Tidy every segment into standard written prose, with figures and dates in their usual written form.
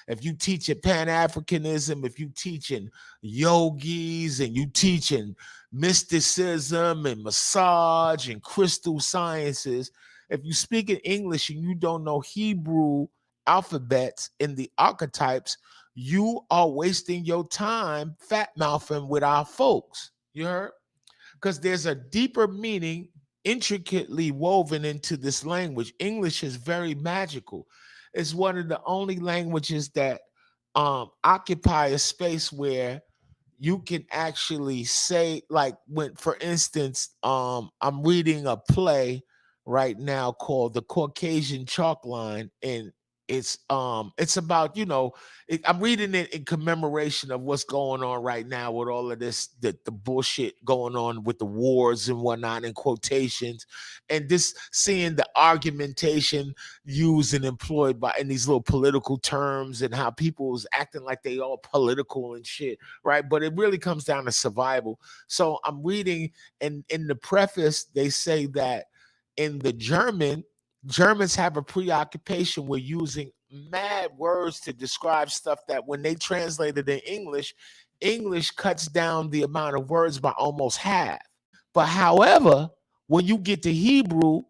If you teaching Pan-Africanism, if you teaching yogis and you teaching mysticism and massage and crystal sciences, if you speak in English and you don't know Hebrew alphabets in the archetypes, you are wasting your time fat mouthing with our folks. You heard? Because there's a deeper meaning intricately woven into this language. English is very magical. It's one of the only languages that occupy a space where you can actually say, like, when, for instance, I'm reading a play right now called The Caucasian Chalk Line, and it's about, I'm reading it in commemoration of what's going on right now with all of this, the bullshit going on with the wars and whatnot, in quotations, and this seeing the argumentation used and employed by in these little political terms, and how people is acting like they all political and shit, right? But it really comes down to survival. So I'm reading, and in the preface they say that in the Germans have a preoccupation with using mad words to describe stuff that when they translate it in English cuts down the amount of words by almost half. But however, when you get to Hebrew,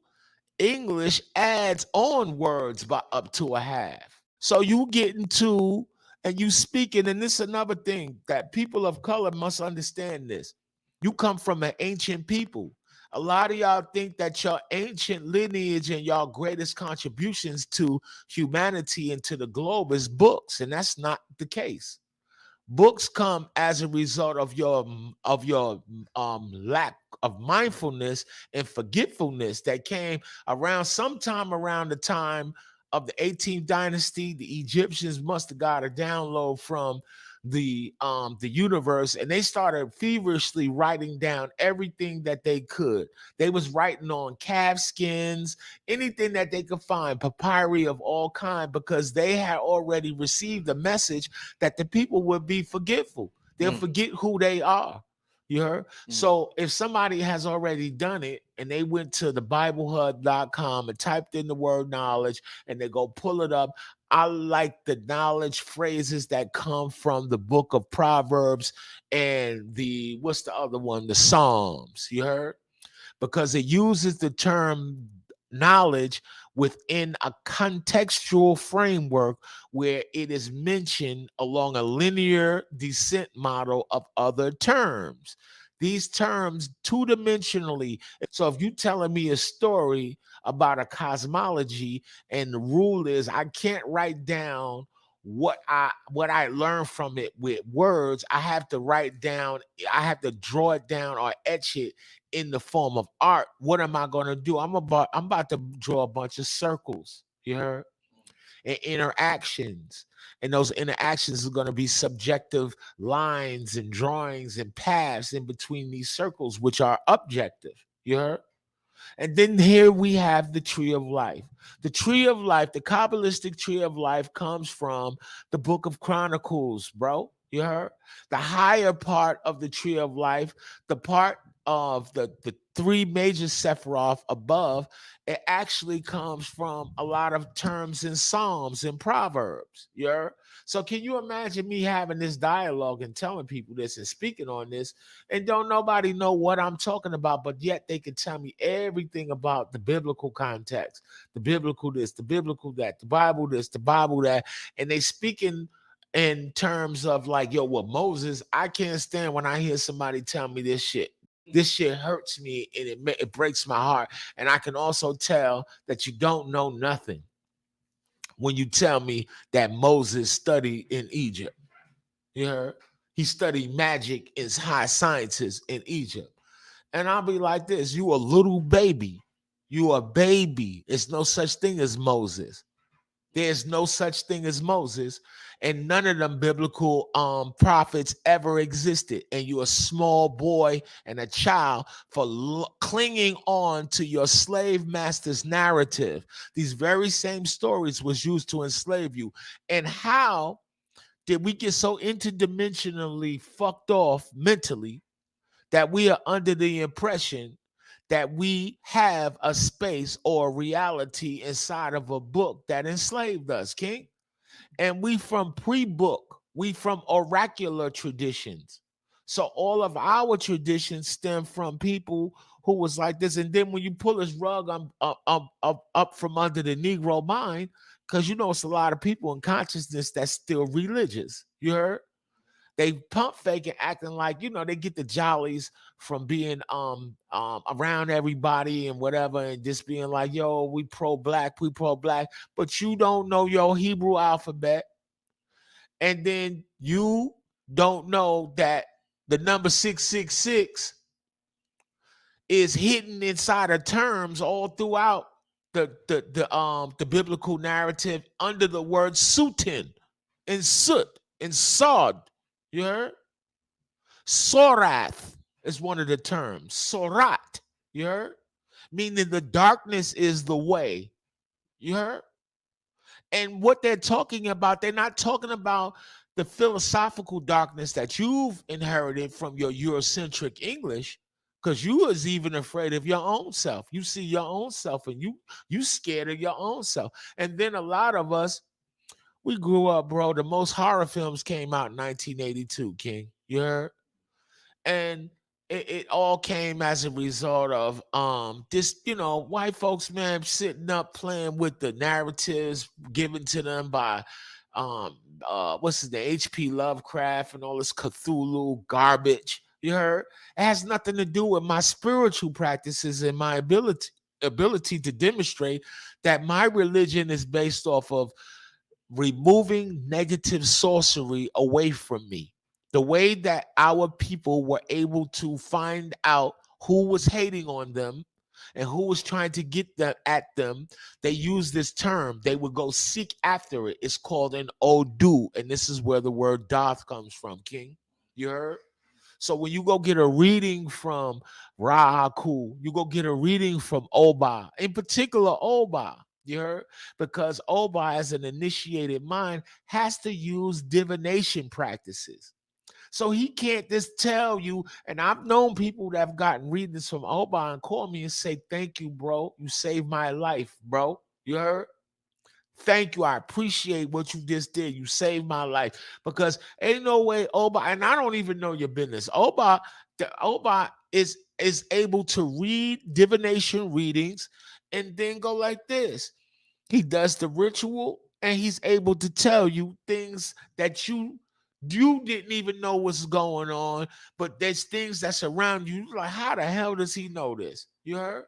English adds on words by up to a half. So you get into, and you speaking, and this is another thing that people of color must understand this. You come from an ancient people. A lot of y'all think that your ancient lineage and y'all greatest contributions to humanity and to the globe is books, and that's not the case. Books come as a result of your lack of mindfulness and forgetfulness that came around sometime around the time of the 18th dynasty. The Egyptians must have got a download from the universe, and they started feverishly writing down everything that they could. They was writing on calf skins, anything that they could find, papyri of all kind, because they had already received the message that the people would be forgetful. They'll forget who they are. You heard? So if somebody has already done it and they went to the BibleHub.com and typed in the word knowledge and they go pull it up, I like the knowledge phrases that come from the book of Proverbs and what's the other one? The Psalms. You heard? Because it uses the term knowledge within a contextual framework where it is mentioned along a linear descent model of other terms. These terms two-dimensionally. So if you're telling me a story about a cosmology and the rule is I can't write down what I learned from it with words, I have to write down, I have to draw it down or etch it in the form of art. What am I going to do? I'm about to draw a bunch of circles. You heard? And interactions. And those interactions are going to be subjective lines and drawings and paths in between these circles, which are objective. You heard? And then here we have the tree of life. The tree of life, the Kabbalistic tree of life, comes from the book of Chronicles, bro. You heard? The higher part of the tree of life, the part of the three major Sephiroth above, it actually comes from a lot of terms in Psalms and Proverbs. You heard? So can you imagine me having this dialogue and telling people this and speaking on this, and don't nobody know what I'm talking about, but yet they can tell me everything about the biblical context, the biblical this, the biblical that, the Bible this, the Bible that, and they speaking in terms of like, yo, well, Moses, I can't stand when I hear somebody tell me this shit. This shit hurts me and it breaks my heart. And I can also tell that you don't know nothing when you tell me that Moses studied in Egypt. You heard? He studied magic and high sciences in Egypt. And I'll be like this: you a little baby. You a baby. It's no such thing as Moses. There's no such thing as Moses, and none of them biblical prophets ever existed. And you're a small boy and a child for clinging on to your slave master's narrative. These very same stories was used to enslave you. And how did we get so interdimensionally fucked off mentally that we are under the impression that we have a space or a reality inside of a book that enslaved us, King? and we from pre-book, we from oracular traditions. So all of our traditions stem from people who was like this. And then when you pull this rug up from under the Negro mind, because you know it's a lot of people in consciousness that's still religious. You heard? They pump faking, acting like they get the jollies from being around everybody and whatever, and just being like, yo, we pro black, but you don't know your Hebrew alphabet, and then you don't know that the number 666 is hidden inside of terms all throughout the biblical narrative under the word sutin and soot and sod. You heard? Sorath is one of the terms. Sorat. You heard? Meaning the darkness is the way. You heard? And what they're talking about, they're not talking about the philosophical darkness that you've inherited from your Eurocentric English, because you was even afraid of your own self. You see your own self, and you scared of your own self. And then a lot of us, we grew up, bro. The most horror films came out in 1982, King. You heard? And it all came as a result of this, white folks, man, sitting up playing with the narratives given to them by um what's his name, HP Lovecraft, and all this Cthulhu garbage. You heard? It has nothing to do with my spiritual practices and my ability to demonstrate that my religion is based off of removing negative sorcery away from me. The way that our people were able to find out who was hating on them and who was trying to get them at them, they use this term. They would go seek after it. It's called an Odu, and this is where the word doth comes from, King. You heard? So when you go get a reading from Rahaku, you go get a reading from Oba, in particular Oba, you heard? Because Oba, as an initiated mind, has to use divination practices. So he can't just tell you, and I've known people that have gotten readings from Oba and call me and say, thank you, bro. You saved my life, bro. You heard? Thank you. I appreciate what you just did. You saved my life, because ain't no way Oba, and I don't even know your business. Oba is able to read divination readings and then go like this. He does the ritual, and he's able to tell you things that you didn't even know what's going on, but there's things that's around you. Like, how the hell does he know this? You heard?